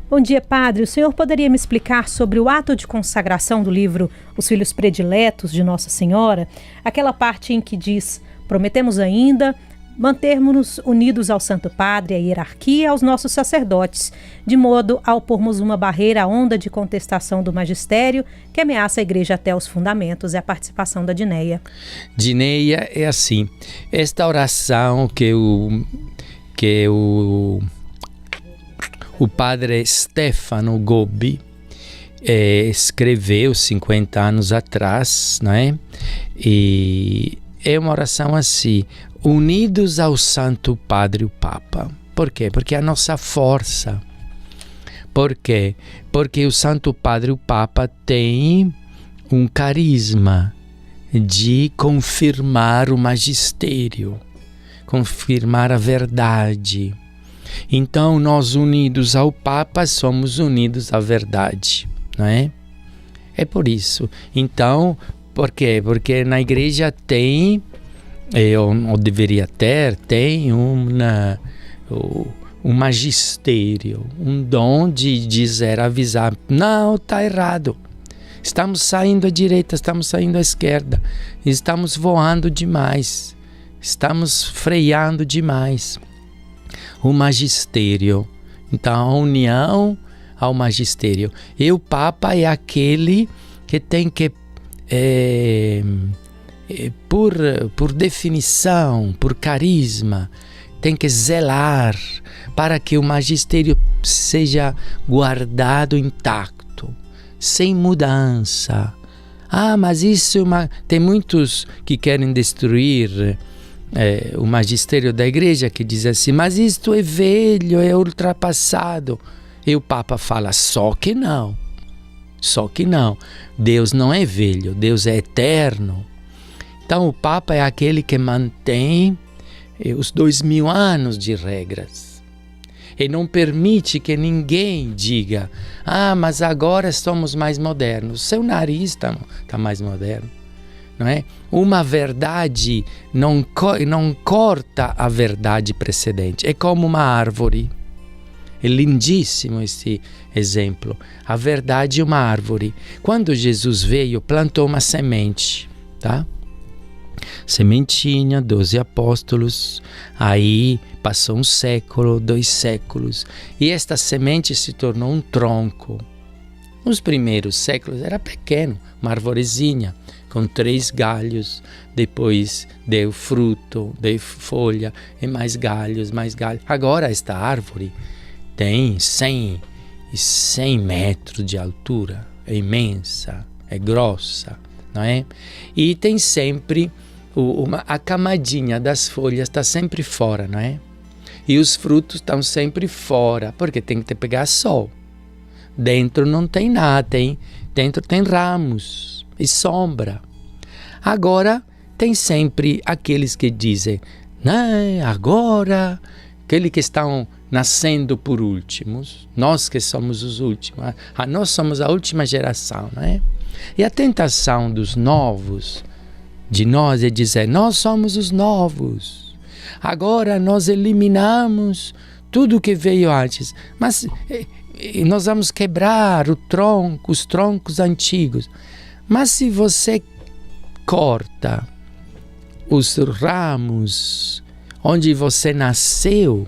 Bom dia, padre. O senhor poderia me explicar sobre o ato de consagração do livro Os Filhos Prediletos de Nossa Senhora? Aquela parte em que diz: prometemos ainda mantermos-nos unidos ao Santo Padre, à hierarquia e aos nossos sacerdotes, de modo a opormos uma barreira à onda de contestação do magistério que ameaça a Igreja até os fundamentos. É a participação da Dineia. Dineia é assim, esta oração que o padre Stefano Gobbi escreveu 50 anos atrás, não é? E é uma oração assim: unidos ao Santo Padre o Papa. Por quê? Porque é a nossa força. Por quê? Porque o Santo Padre o Papa tem um carisma de confirmar o magistério, confirmar a verdade. Então, nós unidos ao Papa somos unidos à verdade, não é? É por isso. Então, por quê? Porque na igreja tem, ou deveria ter, tem um magistério, um dom de dizer, avisar: não, está errado. Estamos saindo à direita, estamos saindo à esquerda, estamos voando demais, estamos freando demais. O magistério. Então, a união ao magistério. E o Papa é aquele que tem que, por definição, por carisma, tem que zelar para que o magistério seja guardado intacto, sem mudança. Mas isso tem muitos que querem destruir o magistério da igreja, que diz assim: mas isto é velho, é ultrapassado. E o Papa fala: só que não. Deus não é velho, Deus é eterno. Então o Papa é aquele que mantém os 2000 anos de regras. E não permite que ninguém diga: mas agora somos mais modernos. Seu nariz está mais moderno. Não é? Uma verdade não corta a verdade precedente. É como uma árvore. É lindíssimo esse exemplo. A verdade é uma árvore. Quando Jesus veio, plantou uma semente, tá? Sementinha, 12 apóstolos. Aí passou 1 século, 2 séculos. E esta semente se tornou um tronco. Nos primeiros séculos era pequeno, uma arvorezinha, com 3 galhos, depois deu fruto, deu folha, e mais galhos, mais galhos. Agora esta árvore tem 100 metros de altura, é imensa, é grossa, não é? E tem sempre, a camadinha das folhas está sempre fora, não é? E os frutos estão sempre fora, porque tem que pegar sol. Dentro não tem nada, dentro tem ramos e sombra. Agora tem sempre aqueles que dizem: agora, aqueles que estão nascendo por últimos, nós que somos os últimos, nós somos a última geração, não é? E a tentação dos novos, de nós, é dizer: nós somos os novos, agora nós eliminamos tudo que veio antes, mas nós vamos quebrar os troncos antigos. Mas se você corta os ramos onde você nasceu,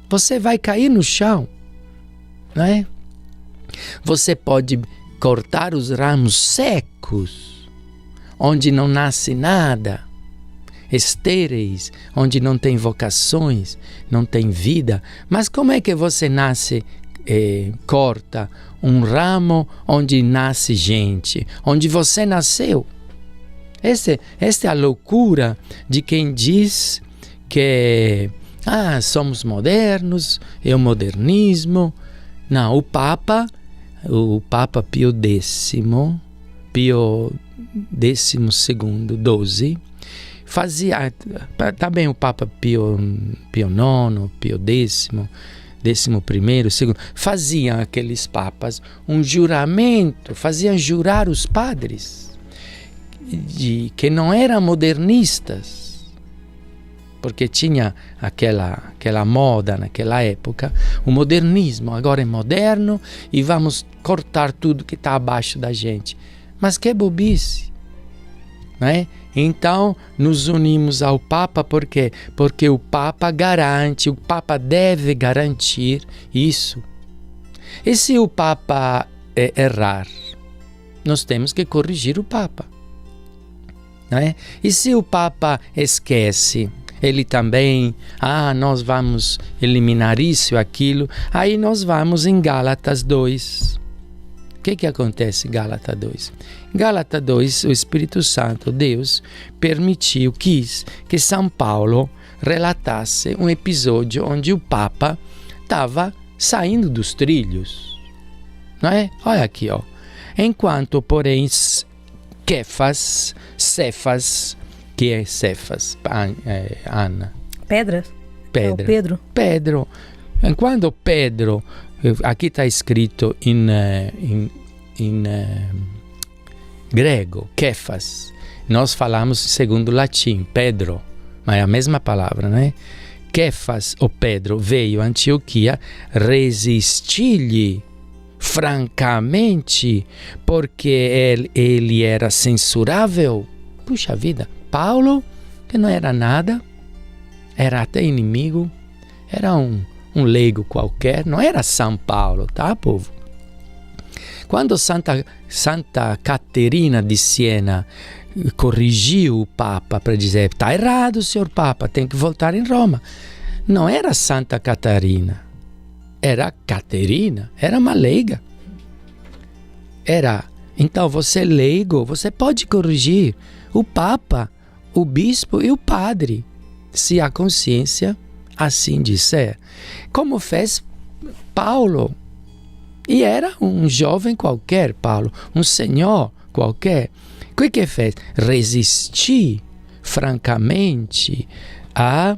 você vai cair no chão, não é? Você pode cortar os ramos secos, onde não nasce nada, estéreis, onde não tem vocações, não tem vida. Mas como é que você corta um ramo onde nasce gente, onde você nasceu? Esta é a loucura de quem diz que somos modernos, é o modernismo. Não, o Papa Pio XII, fazia, também o Papa Pio IX, Pio X, 11º, segundo, faziam aqueles papas um juramento, faziam jurar os padres que não eram modernistas, porque tinha aquela moda naquela época, o modernismo, agora é moderno e vamos cortar tudo que está abaixo da gente. Mas que bobice, né? Então, nos unimos ao Papa, por quê? Porque o Papa garante, o Papa deve garantir isso. E se o Papa errar, nós temos que corrigir o Papa, né? E se o Papa esquece, ele também, nós vamos eliminar isso e aquilo, aí nós vamos em Gálatas 2. O que acontece em Gálatas 2? Em Gálatas 2, o Espírito Santo, Deus, quis que São Paulo relatasse um episódio onde o Papa estava saindo dos trilhos. Não é? Olha aqui, ó. Enquanto, porém, Cefas, que é Cefas, Ana? Pedra? Pedro. É o Pedro? Pedro. Enquanto Pedro, aqui está escrito em grego, Kefas. Nós falamos segundo o latim, Pedro, mas é a mesma palavra, né? Kefas, ou Pedro, veio a Antioquia, resistir-lhe francamente, porque ele era censurável. Puxa vida, Paulo, que não era nada, era até inimigo, era um leigo qualquer, não era São Paulo, tá, povo? Quando Santa Caterina de Siena corrigiu o Papa para dizer, está errado, senhor Papa, tem que voltar em Roma. Não era Santa Catarina, era Caterina, era uma leiga. Então você é leigo, você pode corrigir o Papa, o bispo e o padre, se a consciência assim disser. Como fez Paulo. E era um jovem qualquer, Paulo, um senhor qualquer. O que fez? Resistir francamente a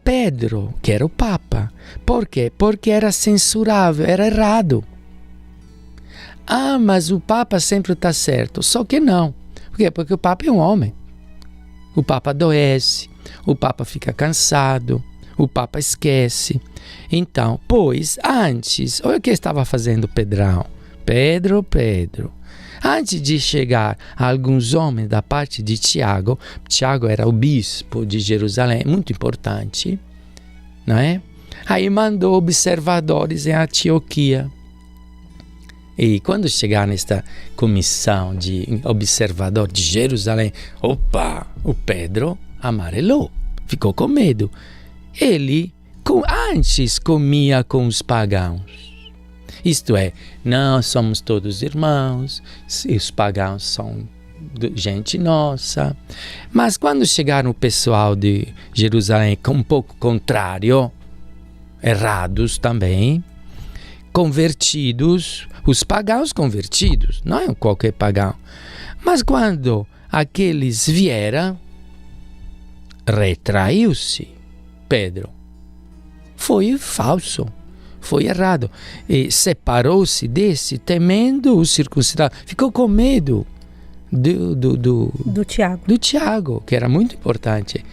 Pedro, que era o Papa. Por quê? Porque era censurável, era errado. Mas o Papa sempre está certo. Só que não. Por quê? Porque o Papa é um homem. O Papa adoece, o Papa fica cansado, o Papa esquece. Então, pois, antes, olha o que estava fazendo Pedrão. Pedro. Antes de chegar a alguns homens da parte de Tiago era o bispo de Jerusalém, muito importante, não é? Aí mandou observadores em Antioquia. E quando chegar nesta comissão de observador de Jerusalém, o Pedro amarelou, ficou com medo. Ele antes comia com os pagãos. Isto é, nós somos todos irmãos, e os pagãos são gente nossa. Mas quando chegaram o pessoal de Jerusalém um pouco contrário, errados também, convertidos, os pagãos convertidos, não é qualquer pagão. Mas quando aqueles vieram, retraiu-se Pedro. Foi falso, foi errado. E separou-se desse, temendo o circuncidado. Ficou com medo do Tiago. Do Tiago, que era muito importante.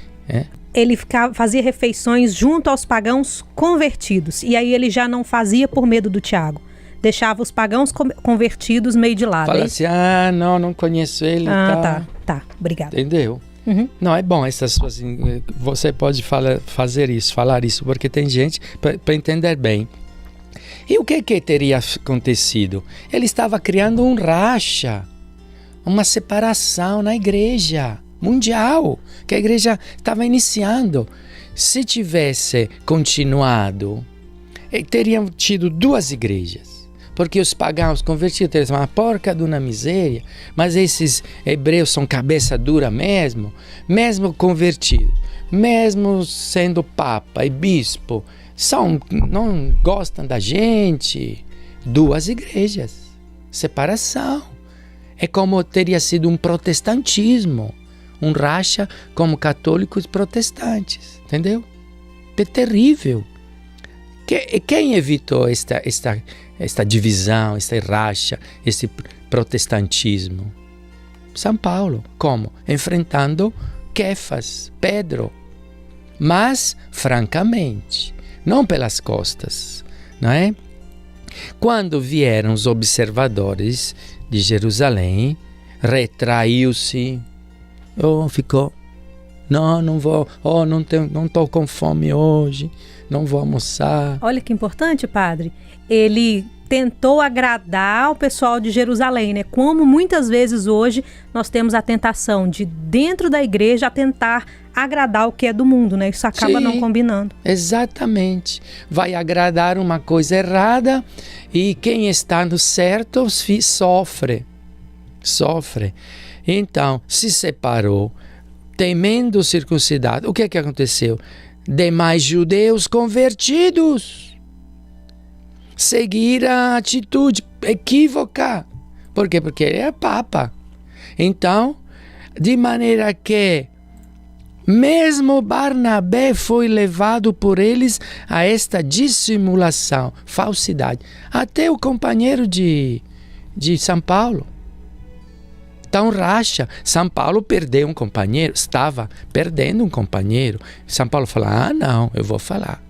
Ele fazia refeições junto aos pagãos convertidos. E aí ele já não fazia por medo do Tiago. Deixava os pagãos convertidos meio de lado. Fala assim, não conheço ele. Tá, obrigada. Entendeu? Uhum. Não, é bom essas coisas. Você pode falar isso, porque tem gente para entender bem. E o que teria acontecido? Ele estava criando um racha, uma separação na igreja mundial, que a igreja estava iniciando. Se tivesse continuado, teriam tido duas igrejas. Porque os pagãos convertidos, eles são uma porca de uma miséria, mas esses hebreus são cabeça dura mesmo convertidos, mesmo sendo papa e bispo, não gostam da gente. Duas igrejas, separação. É como teria sido um protestantismo, um racha como católicos e protestantes, entendeu? É terrível. Quem evitou esta divisão, esta racha, este protestantismo? São Paulo. Como? Enfrentando Kefas, Pedro, mas francamente, não pelas costas, não é? Quando vieram os observadores de Jerusalém, retraiu-se, ficou, não vou, não estou com fome hoje, não vou almoçar. Olha que importante, padre. Ele tentou agradar o pessoal de Jerusalém, né? Como muitas vezes hoje nós temos a tentação de, dentro da igreja, tentar agradar o que é do mundo, né? Isso acaba não combinando. Exatamente. Vai agradar uma coisa errada e quem está no certo sofre. Então, se separou, temendo circuncidado. O que é que aconteceu? Demais judeus convertidos seguir a atitude equívoca. Por quê? Porque ele é papa. Então, de maneira que mesmo Barnabé foi levado por eles a esta dissimulação, falsidade. Até o companheiro de São Paulo. Então racha. São Paulo perdeu um companheiro, estava perdendo um companheiro. São Paulo falou, não, eu vou falar.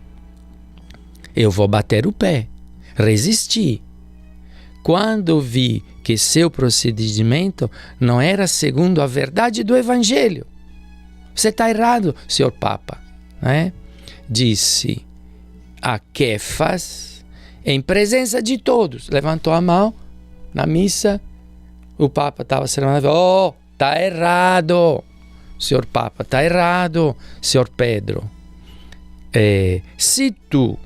Eu vou bater o pé. Resisti. Quando vi que seu procedimento não era segundo a verdade do Evangelho. Você está errado, senhor Papa. Né? Disse a Quefas, em presença de todos, levantou a mão na missa, o Papa estava cerimoniando, está errado, senhor Papa, está errado, senhor Pedro. Se tu,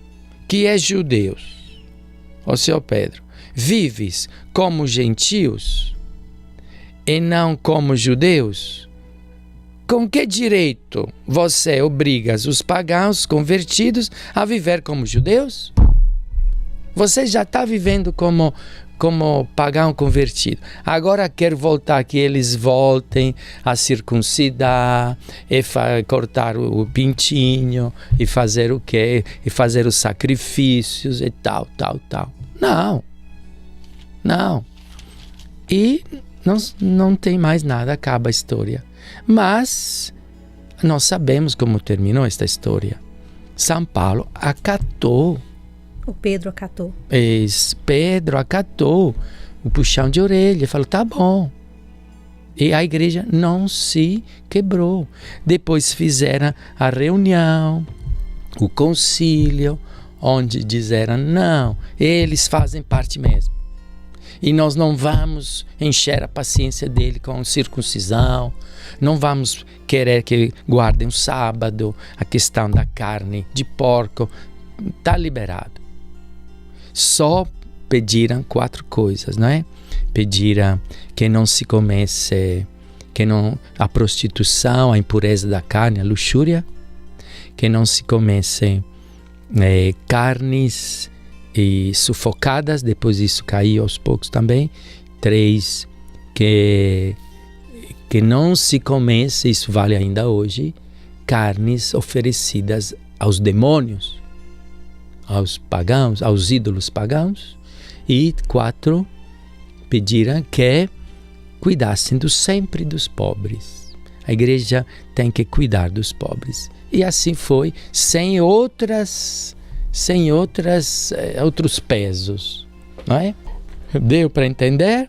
que és judeu, ó senhor Pedro, vives como gentios e não como judeus, com que direito você obriga os pagãos convertidos a viver como judeus? Você já está vivendo como pagão convertido. Agora quer voltar, que eles voltem a circuncidar, e cortar o pintinho, e fazer o quê? E fazer os sacrifícios e tal. Não. E não tem mais nada, acaba a história. Mas nós sabemos como terminou esta história. São Paulo acatou. O Pedro acatou. Pedro acatou o puxão de orelha. Falou, tá bom. E a igreja não se quebrou. Depois fizeram a reunião, o concílio, onde disseram, não, eles fazem parte mesmo. E nós não vamos encher a paciência dele com circuncisão, não vamos querer que guardem o sábado, a questão da carne de porco, está liberado. Só pediram 4 coisas, não é? Pediram que não se comece, a prostituição, a impureza da carne, a luxúria, que não se comece carnes e sufocadas, depois isso caiu aos poucos também. 3, que não se comece, isso vale ainda hoje, carnes oferecidas aos demônios, aos pagãos, aos ídolos pagãos. E 4, pediram que cuidassem sempre dos pobres. A igreja tem que cuidar dos pobres. E assim foi, sem outros pesos, não é? Deu para entender?